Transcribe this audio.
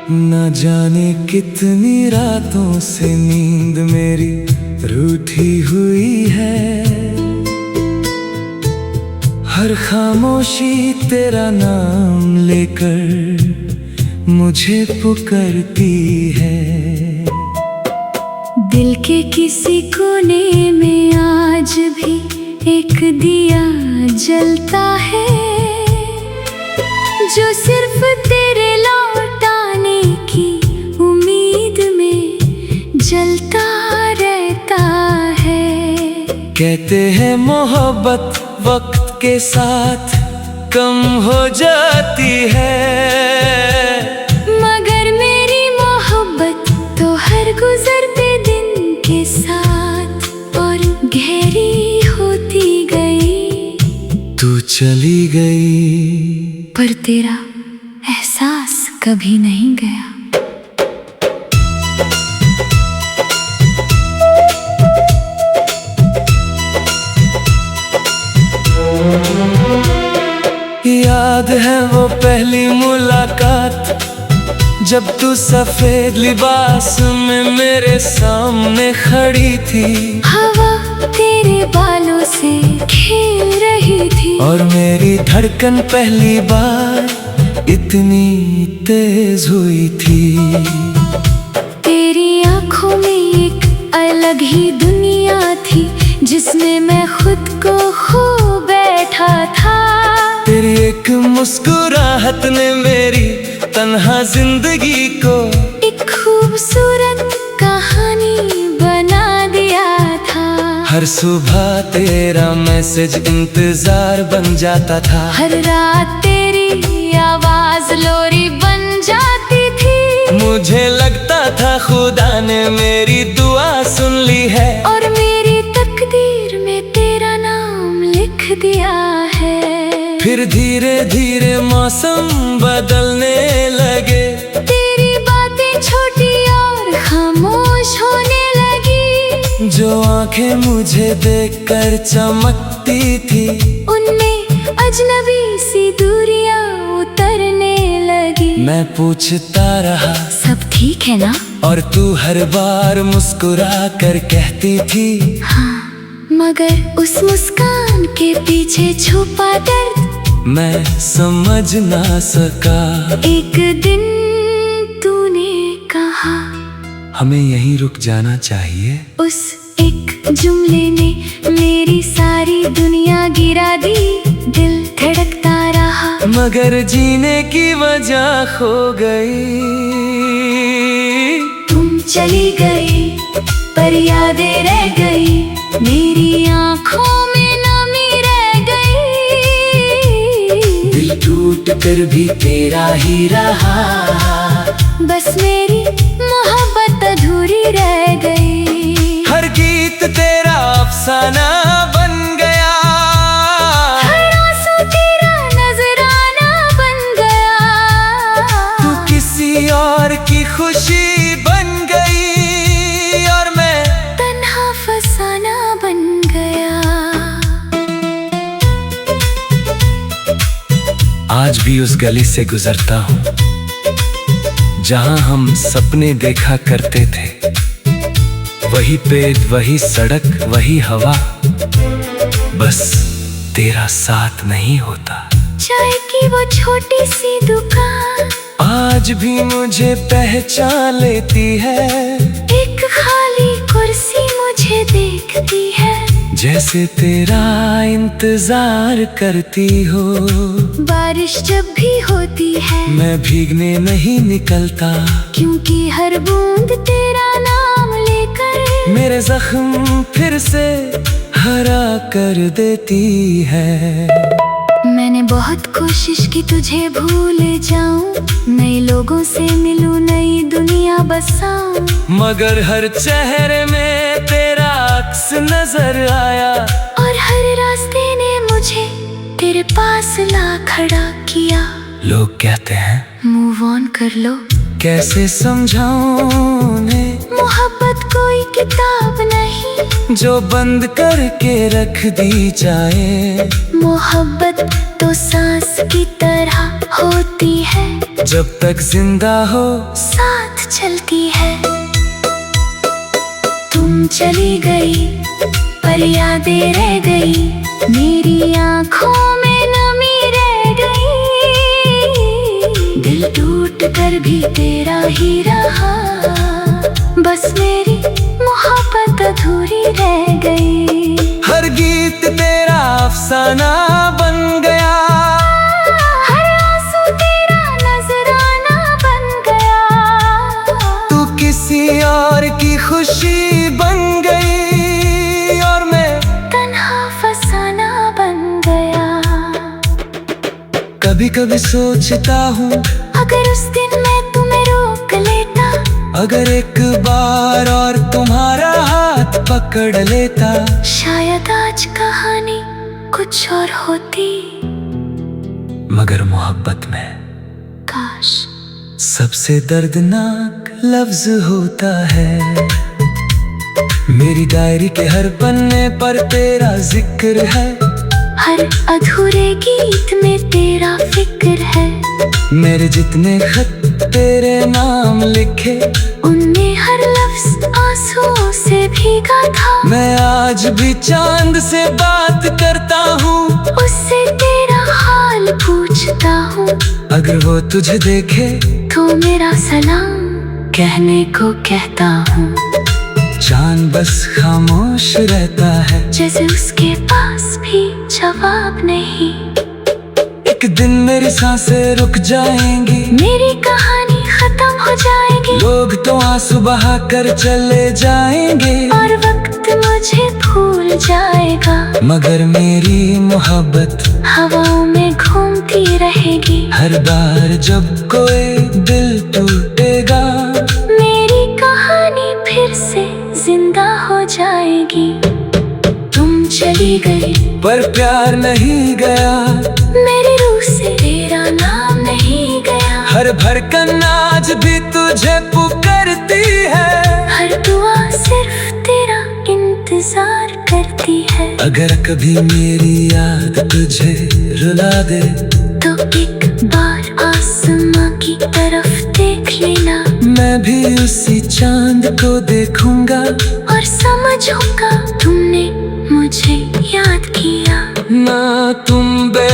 न जाने कितनी रातों से नींद मेरी रूठी हुई है। हर खामोशी तेरा नाम लेकर मुझे पुकारती है। दिल के किसी कोने में आज भी एक दिया जलता है, जो सिर्फ तेरे लौटाने की उम्मीद में जलता रहता है। कहते हैं मोहब्बत वक्त के साथ कम हो जाती है, मगर मेरी मोहब्बत तो हर गुजरते दिन के साथ और गहरी होती गई। तू चली गई पर तेरा एहसास कभी नहीं गया। याद है वो पहली मुलाकात, जब तू सफेद लिबास में मेरे सामने खड़ी थी। हवा तेरे बालों से खेल रही थी और मेरी धड़कन पहली बार इतनी तेज हुई थी। तेरी आंखों में एक अलग ही दुनिया थी, जिसमें मैं खुद को खो बैठा था। तेरी एक मुस्कुराहट ने मेरी तन्हा जिंदगी को एक खूबसूरत कहानी बना दिया था। हर सुबह तेरा मैसेज इंतजार बन जाता था। हर रात तेरी आवाज लोरी बन जाती थी। मुझे लगता था खुदा ने मेरी दुआ सुन ली है और मेरी तकदीर में तेरा नाम लिख दिया है। फिर धीरे धीरे मौसम बदलने लगे, तेरी बातें छोटी और खामोश होने लगी। जो आंखें मुझे देखकर चमकती थी, उनमें अजनबी सी दूरियां उतरने लगी। मैं पूछता रहा सब ठीक है ना, और तू हर बार मुस्कुरा कर कहती थी हाँ, मगर उस मुस्कान के पीछे छुपा दर्द मैं समझ ना सका। एक दिन तूने कहा हमें यहीं रुक जाना चाहिए। उस एक जुमले ने मेरी सारी दुनिया गिरा दी। दिल धड़कता रहा मगर जीने की वजह खो गई। तुम चली गई पर यादें रह गई, मेरी आंखों में नमी रह गई। दिल टूट कर भी तेरा ही रहा, बस मेरी मोहब्बत अधूरी रह गई। हर गीत तेरा अफसाना बन गया, हर आंसू तेरा नजराना बन गया। तू किसी और की खुशी बन गई और मैं तन्हा फसाना बन गया। आज भी उस गली से गुजरता हूँ जहाँ हम सपने देखा करते थे। वही पेड़, वही सड़क, वही हवा, बस तेरा साथ नहीं होता। चाय की वो छोटी सी दुकान आज भी मुझे पहचान लेती है। एक खाली कुर्सी मुझे देखती है, जैसे तेरा इंतजार करती हो। बारिश जब भी होती है मैं भीगने नहीं निकलता, क्योंकि हर बूंद तेरा नाम लेकर मेरे जख्म फिर से हरा कर देती है। मैंने बहुत कोशिश की तुझे भूल जाऊं, नए लोगों से मिलूं, नई दुनिया बसाऊं, मगर हर चेहरे में तेरा अक्स नजर आया। और हर रास्ते ने मुझे तेरे पास ला खड़ा किया। लोग कहते हैं मूव ऑन कर लो, कैसे समझाऊं उन्हें, मोहब्बत कोई किताब नहीं जो बंद करके रख दी जाए। मोहब्बत तो सांस की तरह होती है, जब तक जिंदा हो साथ चलती है। तुम चली गई पर यादें रह गई, मेरी आंखों में नमी रह गई। दिल टूट कर भी तेरा ही रहा, बस मेरी मोहब्बत अधूरी रह गई। हर गीत तेरा अफसाना बन गया, हर आंसू तेरा नजराना बन गया। तू किसी और की खुशी बन गई और मैं तन्हा फसाना बन गया। कभी कभी सोचता हूँ, अगर उस दिन मैं तुम्हें रोक लेता, अगर एक बार और तुम्हारा हाथ पकड़ लेता, शायद आज कहानी कुछ और होती। मगर मोहब्बत में काश सबसे दर्दनाक लफ्ज होता है। मेरी डायरी के हर पन्ने पर तेरा जिक्र है, हर अधूरे गीत में तेरा फिक्र है। मेरे जितने खत तेरे नाम लिखे, उनमें हर लफ्ज आंसुओं से भीगा था। मैं आज भी चांद से बात करता हूँ, उससे तेरा हाल पूछता हूँ। अगर वो तुझे देखे तो मेरा सलाम कहने को कहता हूँ। चांद बस खामोश रहता है, जैसे उसके पास भी जवाब नहीं। एक दिन मेरी सांसें रुक जाएंगी, मेरी कहानी खत्म हो जाएगी। लोग तो आंसू बहा कर चले जाएंगे और वक्त मुझे भूल जाएगा, मगर मेरी मोहब्बत हवाओं में घूमती रहेगी। हर बार जब कोई दिल टूटेगा, मेरी कहानी फिर से जिंदा हो जाएगी। तुम चली गई पर प्यार नहीं गया, मेरी रूह से तेरा नाम नहीं गया। हर धड़कन आज भी तुझे पुकारती है, हर दुआ सिर्फ तेरा इंतजार करती है। अगर कभी मेरी याद तुझे रुला दे, तो एक बार आसमां की तरफ देख लेना। मैं भी उसी चांद को देखूंगा और समझूंगा तुमने मुझे याद किया। ना तुम बे